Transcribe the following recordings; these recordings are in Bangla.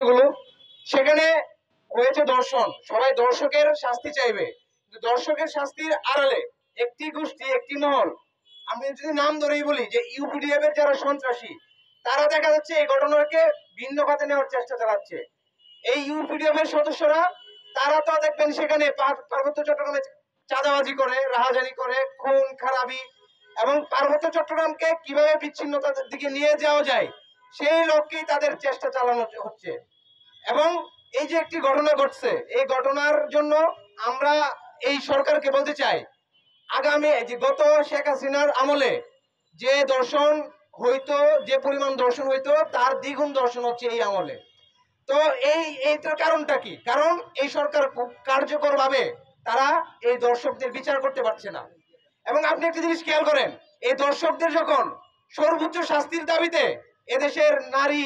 গুলো সেখানে হয়েছে দর্শন, সবাই দর্শকের শাস্তি চাইবে, কিন্তু দর্শকের শাস্তির আড়ালে একটি গোষ্ঠী, একটি মহল, আমি যদি নাম ধরেই বলি যে ইউপিডিএফ এর যারা সন্ত্রাসী, তারা দেখা যাচ্ছে এই ঘটনাকে ভিন্ন খাতে নেওয়ার চেষ্টা চালাচ্ছে। এই ইউপিডিএফ এর সদস্যরা, তারা তো দেখবেন সেখানে পার্বত্য চট্টগ্রামে চাঁদাবাজি করে, রাহাজানি করে, খুন খারাপি এবং পার্বত্য চট্টগ্রামকে কিভাবে বিচ্ছিন্নতার দিকে নিয়ে যাওয়া যায় সেই লক্ষ্যেই তাদের চেষ্টা চালানো হচ্ছে। এবং এই যে একটি ঘটনা ঘটছে, এই ঘটনার জন্য আমরা এই সরকারকে বলতে চাই, আগামী যে গত শেখ হাসিনার আমলে যে দর্শন হইতো, যে পরিমাণ দর্শন হইতো, তার দ্বিগুণ দর্শন হচ্ছে এই আমলে। তো এইটার কারণটা কি? কারণ এই সরকার খুব কার্যকর ভাবে তারা এই দর্শকদের বিচার করতে পারছে না। এবং আপনি একটা জিনিস খেয়াল করেন, এই দর্শকদের যখন সর্বোচ্চ শাস্তির দাবিতে এদেশের নারী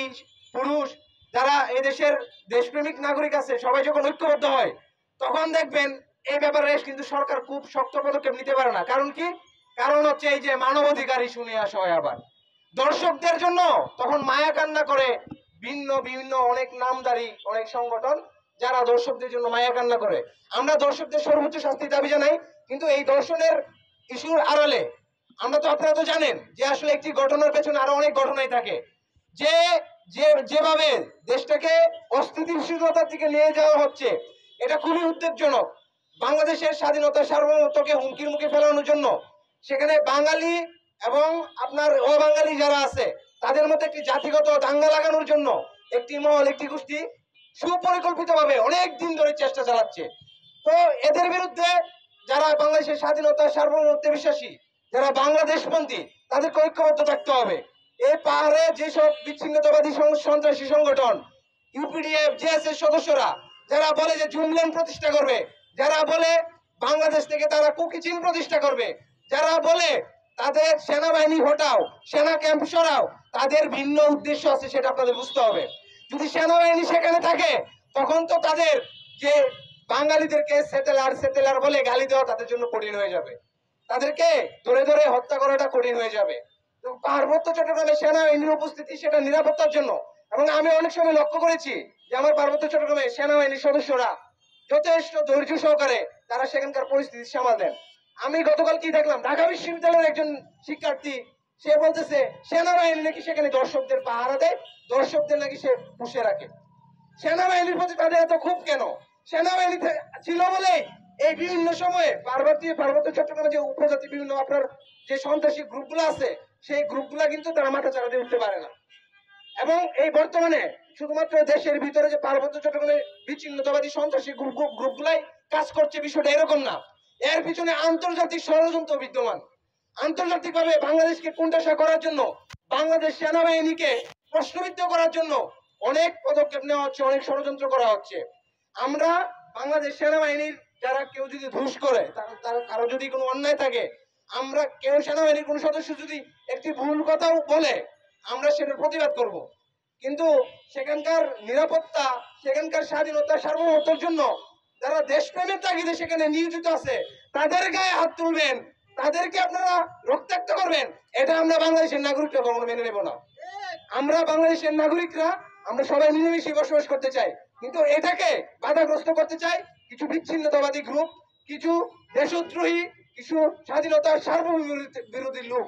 পুরুষ যারা এদেশের দেশপ্রেমিক নাগরিক আছে সবাই যখন ঐক্যবদ্ধ হয়, তখন দেখবেন এই ব্যাপারে কিন্তু সরকার খুব শক্ত পদক্ষেপ নিতে পারে না। কারণ কি? কারণ হচ্ছে এই যে মানবাধিকার ইস্যু নিয়ে আসা হয় আবার দর্শকদের জন্য, তখন মায়া কান্না করে ভিন্ন বিভিন্ন অনেক নামদারি অনেক সংগঠন যারা দর্শকদের জন্য মায়া কান্না করে। আমরা দর্শকদের সর্বোচ্চ শাস্তি দাবি জানাই, কিন্তু এই দর্শনের ইস্যুর আড়ালে আমরা তো, আপনারা তো জানেন যে আসলে একটি ঘটনার পেছনে আরো অনেক ঘটনাই থাকে। যে যেভাবে দেশটাকে অস্থিতিশীলতার দিকে নিয়ে যাওয়া হচ্ছে, এটা খুবই উদ্বেগজনক। বাংলাদেশের স্বাধীনতা সার্বভৌমত্বকে হুমকির মুখে ফেলানোর জন্য সেখানে বাঙালি এবং আপনার অবাঙালি যারা আছে তাদের মধ্যে একটি জাতিগত দাঙ্গা লাগানোর জন্য একটি মহল, একটি গোষ্ঠী সুপরিকল্পিতভাবে অনেক দিন ধরে চেষ্টা চালাচ্ছে। তো এদের বিরুদ্ধে যারা বাংলাদেশের স্বাধীনতা সার্বভৌমত্বে বিশ্বাসী, যারা বাংলাদেশপন্থী, তাদেরকে ঐক্যবদ্ধ থাকতে হবে। এই পাহাড়ে যেসব বিচ্ছিন্নতাবাদী সন্ত্রাসী সংগঠন, ইউপিডিএফ জেএস এর সদস্যরা যারা বলে যে জুমল্যান্ড প্রতিষ্ঠা করবে, যারা বলে বাংলাদেশ থেকে তারা কুকি চীন প্রতিষ্ঠা করবে, যারা বলে তাদের সেনাবাহিনী হটাও, সেনা ক্যাম্প সরাও, তাদের ভিন্ন উদ্দেশ্য আছে, সেটা আপনাদের বুঝতে হবে। যদি সেনাবাহিনী সেখানে থাকে, তখন তো তাদের যে বাঙালিদেরকে সেটেলার সেটেলার বলে গালি দেওয়া তাদের জন্য কঠিন হয়ে যাবে, তাদেরকে ধরে ধরে হত্যা করাটা কঠিন হয়ে যাবে। তো পার্বত্য চট্টগ্রামে সেনাবাহিনীর উপস্থিতি সেটা নিরাপত্তার জন্য। এবং আমি অনেক সময় লক্ষ্য করেছি যে আমার পার্বত্য চট্টগ্রামে সেনাবাহিনীর সদস্যরা যথেষ্ট ধৈর্য সহকারে তারা সেখানকার পরিস্থিতি সামাল দেন। আমি গতকাল কি দেখলাম, ঢাকা বিশ্ববিদ্যালয়ের একজন শিক্ষার্থী, সে বলতেছে সেনাবাহিনী নাকি সেখানে দর্শকদের পাহারা দেয়, দর্শকদের নাকি সে পুষে রাখে। সেনাবাহিনীর প্রতি তাদের এত খুব কেন? সেনাবাহিনী ছিল বলেই এই বিভিন্ন সময়ে পার্বত্য চট্টগ্রামে যে উপজাতি বিভিন্ন আপনার যে সন্ত্রাসী গ্রুপগুলো আছে, সেই গ্রুপগুলা কিন্তু তারা মাথা চাড়া দিয়ে উঠতে পারে না। এবং এই বর্তমানে শুধুমাত্র দেশের ভিতরে যে পার্বত্য চট্টগ্রামে বিচ্ছিন্নতাবাদী সন্ত্রাসী গ্রুপগুলাই কাজ করছে, বিষয়টা এরকম না। এর পিছনে আন্তর্জাতিক ষড়যন্ত্র বিদ্যমান। আন্তর্জাতিকভাবে বাংলাদেশকে কোণঠাসা করার জন্য, বাংলাদেশ সেনাবাহিনীকে প্রশ্নবিদ্ধ করার জন্য অনেক পদক্ষেপ নেওয়া হচ্ছে, অনেক ষড়যন্ত্র করা হচ্ছে। আমরা বাংলাদেশ সেনাবাহিনীর যারা কেউ যদি ধূস করে, তার কারো যদি কোনো অন্যায় থাকে, আমরা কেউ সেনাবাহিনীর কোন সদস্য যদি একটি ভুল কথাও বলে, আমরা সেটার প্রতিবাদ করব। কিন্তু সেখানকার নিরাপত্তা, সেখানকার স্বাধীনতা সার্বভৌমত্বের জন্য যারা দেশপ্রেমের তাগিদে সেখানে নিয়োজিত আছে, তাদের গায়ে হাত তুলবেন, তাদেরকে আপনারা রক্তাক্ত করবেন, এটা আমরা বাংলাদেশের নাগরিকরা কখনো মেনে নেব না। আমরা বাংলাদেশের নাগরিকরা আমরা সবাই মিলেমিশে বসবাস করতে চাই, কিন্তু এটাকে বাধাগ্রস্ত করতে চাই কিছু বিচ্ছিন্নতাবাদী গ্রুপ, কিছু দেশদ্রোহী, কিছু স্বাধীনতার সার্বভৌম বিরোধী লোক।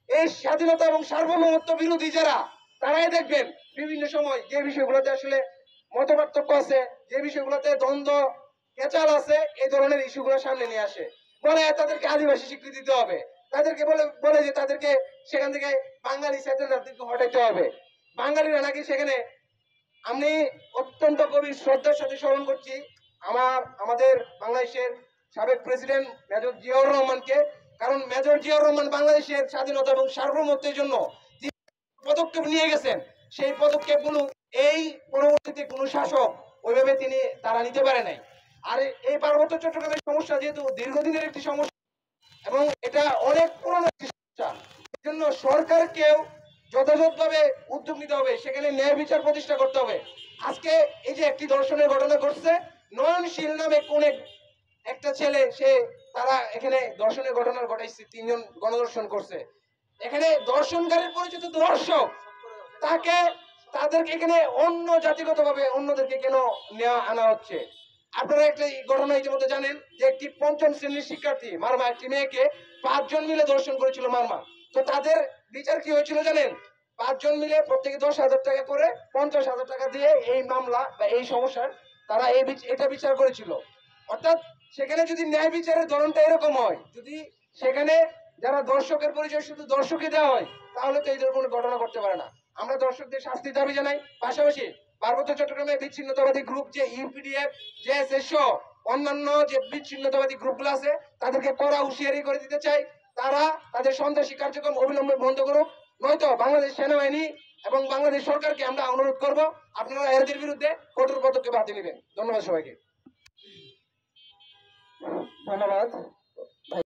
এই স্বাধীনতা এবং সার্বভৌমত্ব বিরোধী যারা, তারাই দেখবেন বিভিন্ন সময় যে বিষয়গুলোতে আসলে মতপার্থক্য আছে, যে বিষয়গুলোতে দ্বন্দ্ব কেচাল আছে, এই ধরনের ইস্যুগুলো সামনে নিয়ে আসে, বলে তাদেরকে আদিবাসী স্বীকৃতি দিতে হবে, তাদেরকে বলে বলে যে তাদেরকে সেখান থেকে বাঙালি সেটেলারদেরকে হটাইতে হবে। বাঙালিরা নাকি সেখানে, আমি অত্যন্ত গভীর শ্রদ্ধার সাথে স্মরণ করছি আমাদের বাংলাদেশের সাবেক প্রেসিডেন্ট মেজর জিয়াউর রহমানকে। কারণ মেজর জিয়াউর রহমান বাংলাদেশের স্বাধীনতা এবং সার্বভৌমত্বের জন্য পদক্ষেপ নিয়ে গেছেন, সেই পদক্ষেপগুলো এই পরবর্তীতে কোনো শাসক ওইভাবে তারা নিতে পারে নাই। আর এই পার্বত্য চট্টগ্রামের সমস্যা যেহেতু দীর্ঘদিনের একটি সমস্যা এবং এটা অনেক পুরনো একটি সমস্যা, এই জন্য সরকারকেও যথাযথভাবে উদ্যোগ নিতে হবে, সেখানে ন্যায় বিচার প্রতিষ্ঠা করতে হবে। আজকে এই যে একটি ধর্ষণের ঘটনা ঘটছে, নয়নশীল নামে কোন একটা ছেলে, সে তারা এখানে ধর্ষণের ঘটনা ঘটাইছে, 3 জন গণধর্ষণ করছে। এখানে দর্শনকারীর পরিচিত দর্শক, তাকে তাদেরকে এখানে অন্য জাতিগতভাবে অন্যদেরকে কেন নেওয়া আনা হচ্ছে? আপনারা একটা ঘটনা ইতিমধ্যে জানেন যে একটি পঞ্চম শ্রেণীর শিক্ষার্থী মারমা একটি মেয়েকে 5 জন মিলে ধর্ষণ করেছিল মারমা। তো তাদের বিচার কি হয়েছিল জানেন? 5 জন মিলে প্রত্যেকে 10,000 টাকা করে 50,000 টাকা দিয়ে এই মামলা বা এই সমস্যার তারা এটা বিচার করেছিল। অর্থাৎ সেখানে যদি ন্যায় বিচারের ধরনটা এরকম হয়, যদি সেখানে যারা দর্শকের পরিচয় শুধু দর্শকই দেওয়া হয়, তাহলে তো এই ধরনের কোনো ঘটনা করতে পারে না। আমরা দর্শকদের শাস্তির দাবি জানাই। পাশাপাশি পার্বত্য চট্টগ্রামে বিচ্ছিন্নতাবাদী গ্রুপ যে ইউপিডিএফ, জেএসএস সহ অন্যান্য যে বিচ্ছিন্নতাবাদী গ্রুপগুলো আছে তাদেরকে কড়া হুঁশিয়ারি করে দিতে চাই, তারা তাদের সন্ত্রাসী কার্যক্রম অবিলম্বে বন্ধ করুক, নয়তো বাংলাদেশ সেনাবাহিনী এবং বাংলাদেশ সরকারকে আমরা অনুরোধ করব আপনারা এদের বিরুদ্ধে কঠোর পদক্ষেপ হাতে নেবেন। ধন্যবাদ সবাইকে। ধন্যবাদ।